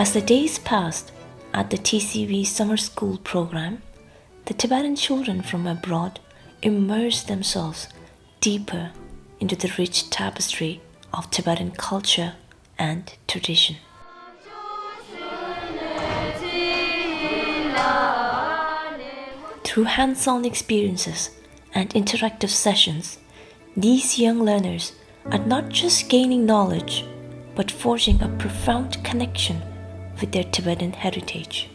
As the days passed at the TCV Summer School program, the Tibetan children from abroad immersed themselves deeper into the rich tapestry of Tibetan culture and tradition. Through hands-on experiences and interactive sessions, these young learners are not just gaining knowledge, but forging a profound connection with their Tibetan heritage.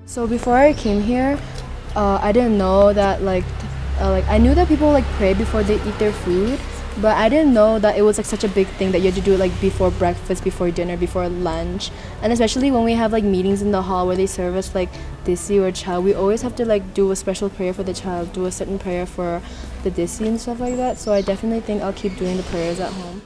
So before I came here, I didn't know that I knew that people pray before they eat their food, but I didn't know that it was such a big thing that you had to do it before breakfast, before dinner, before lunch, and especially when we have meetings in the hall where they serve us disi or chow, we always have to do a special prayer for the child, do a certain prayer for the disi and stuff like that. So I definitely think I'll keep doing the prayers at home.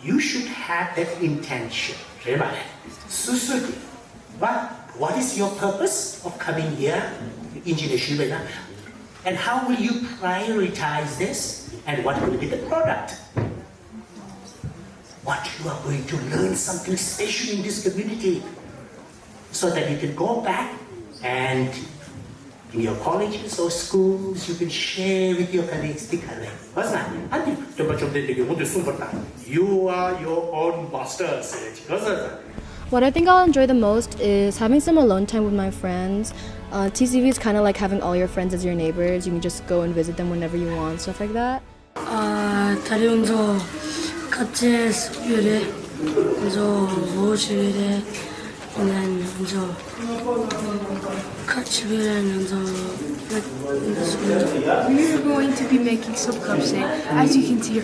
You should have that intention. What is your purpose of coming here? And how will you prioritize this? And what will be the product? What you are going to learn something special in this community so that you can go back and in your colleges or schools, you can share with your colleagues the correct. You are your own master. What I think I'll enjoy the most is having some alone time with my friends. TCV is kind of like having all your friends as your neighbors. You can just go and visit them whenever you want, stuff like that. 다리 운동 같이 수요일에 모시일에 그냥 같이 We're going to be making some kapse, as you can see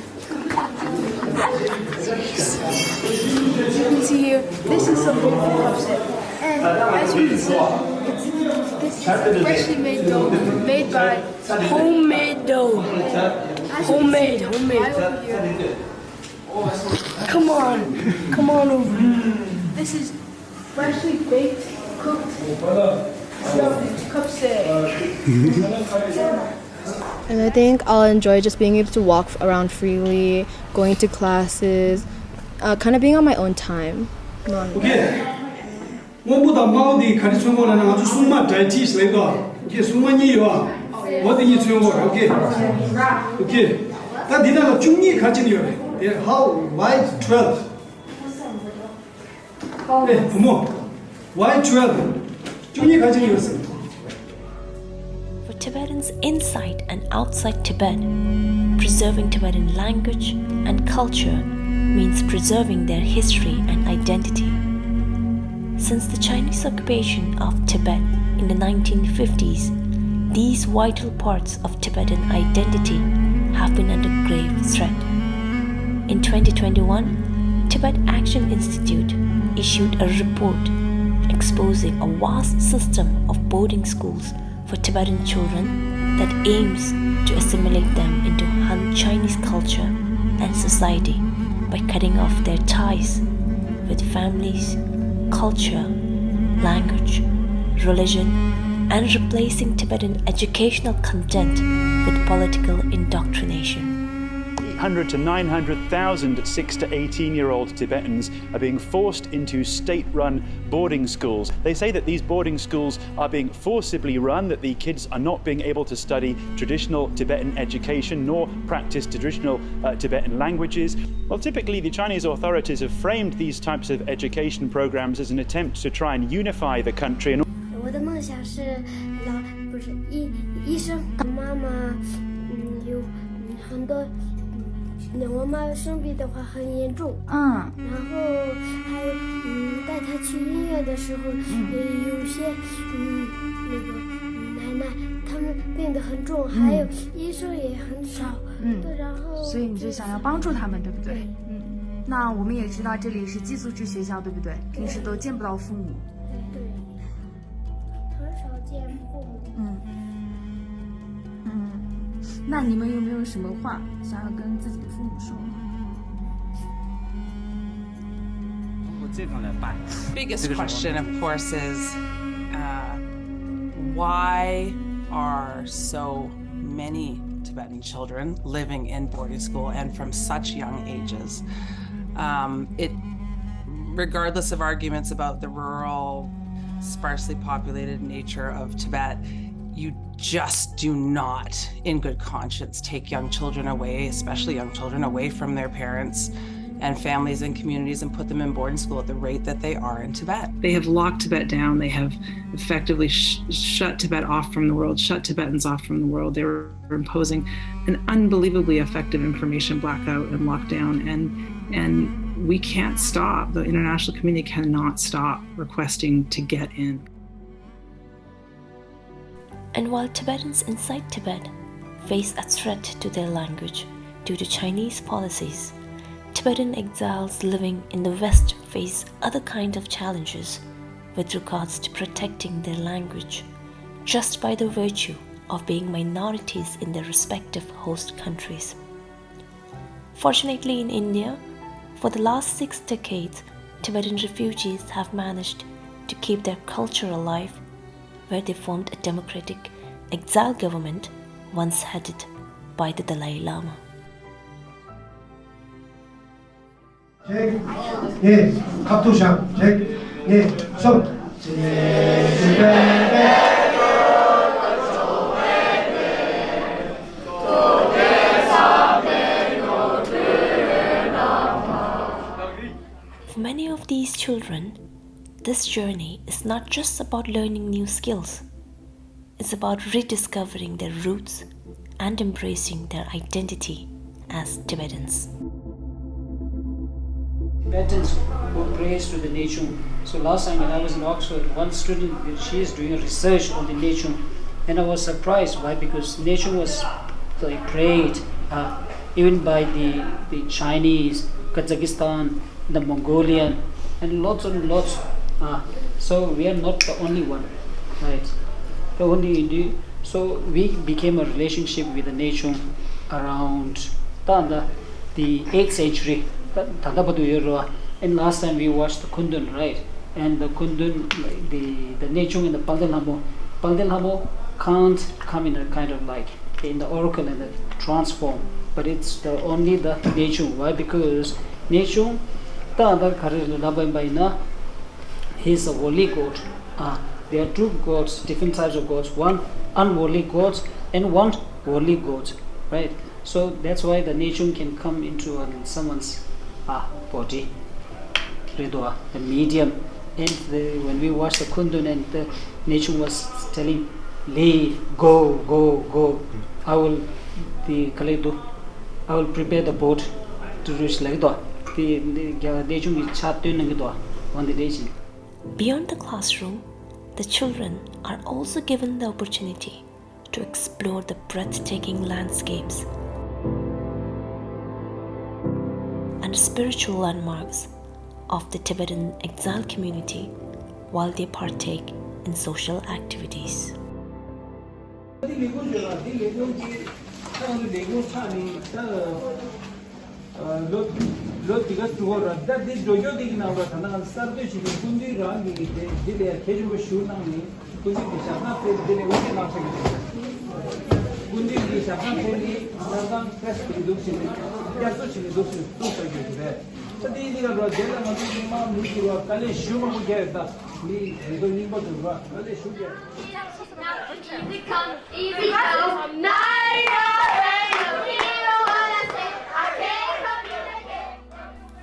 here. This is some kapse, and as you can see, this is freshly made dough, made by homemade dough. Homemade. Come on over. This is freshly baked, cooked kapse. And I think I'll enjoy just being able to walk around freely, going to classes, kind of being on my own time. Okay. 뭐보다 마우디 가르쳐 보는 아주 숨만 다이티스래가 이게 숨만이요. 뭐든지 주요 거. 오케이. 오케이. 다 니나가 중리 가지니요. How why 12? 네, 부모. Why 12? 중리 가지니였어. For Tibetans inside and outside Tibet, preserving Tibetan language and culture means preserving their history and identity. Since the Chinese occupation of Tibet in the 1950s, these vital parts of Tibetan identity have been under grave threat. In 2021, Tibet Action Institute issued a report exposing a vast system of boarding schools for Tibetan children that aims to assimilate them into Han Chinese culture and society by cutting off their ties with families, culture, language, religion, and replacing Tibetan educational content with political indoctrination. 800 to 900,000 6 to 18-year-old Tibetans are being forced into state-run boarding schools. They say that these boarding schools are being forcibly run, that the kids are not being able to study traditional Tibetan education nor practice traditional Tibetan languages. Well, typically the Chinese authorities have framed these types of education programs as an attempt to try and unify the country. 我的梦想是医生。妈妈有很多。我妈生病的话很严重，然后还有带她去医院的时候，有些那个奶奶他们病得很重，还有医生也很少。对，然后所以你就想要帮助他们，对不对？那我们也知道这里是寄宿制学校，对不对？平时都见不到父母。对，很少见父母。那你们有没有什么话想要跟自己的父母说？ Biggest question, of course, is why are so many Tibetan children living in boarding school and from such young ages? Regardless of arguments about the rural, sparsely populated nature of Tibet, you just do not, in good conscience, take young children away, especially young children, away from their parents and families and communities and put them in boarding school at the rate that they are in Tibet. They have locked Tibet down. They have effectively shut Tibet off from the world, shut Tibetans off from the world. They were imposing an unbelievably effective information blackout and lockdown, and we can't stop. The international community cannot stop requesting to get in. And while Tibetans inside Tibet face a threat to their language due to Chinese policies, Tibetan exiles living in the West face other kinds of challenges with regards to protecting their language, just by the virtue of being minorities in their respective host countries. Fortunately, in India, for the last 6 decades, Tibetan refugees have managed to keep their culture alive, where they formed a democratic exile government once headed by the Dalai Lama. For many of these children, this journey is not just about learning new skills. It's about rediscovering their roots and embracing their identity as Tibetans. Tibetans who praise to the Nechung. So last time when I was in Oxford, one student, she is doing a research on the Nechung, and I was surprised. Why? Because Nechung was prayed even by the Chinese, Kazakhstan, the Mongolian, and lots and lots. So we are not the only one, right? The only. So we became a relationship with the Nechung around the 8th century. And last time we watched the Kundun, right? And the Kundun, the Nechung and the Pangdelhamo can't come in a kind of like in the oracle and the transform, but it's only the Nechung. Why? Because Nechung, he's a holy god. There are 2 gods, different types of gods. One unholy gods and one holy gods, right? So that's why the Nechung can come into someone's body, the medium. And when we watched the Kundun, and the Nechung was telling, leave, go. I will prepare the boat to reach Lagdo. The Nechung is chat on the Nechung. Beyond the classroom, the children are also given the opportunity to explore the breathtaking landscapes and spiritual landmarks of the Tibetan exile community while they partake in social activities.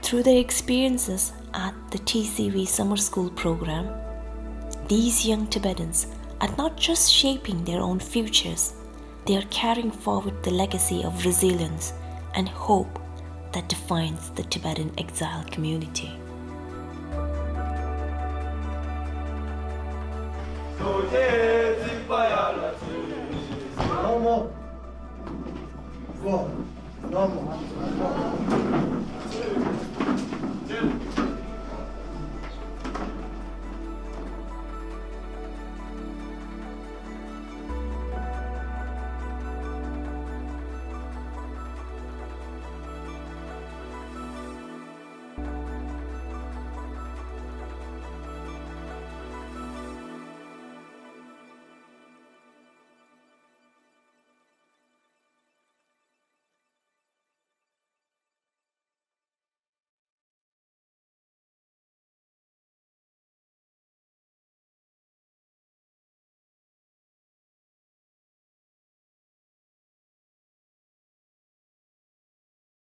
Through their experiences at the TCV Summer School program, these young Tibetans are not just shaping their own futures, they are carrying forward the legacy of resilience and hope that defines the Tibetan exile community. No more. Go. normal.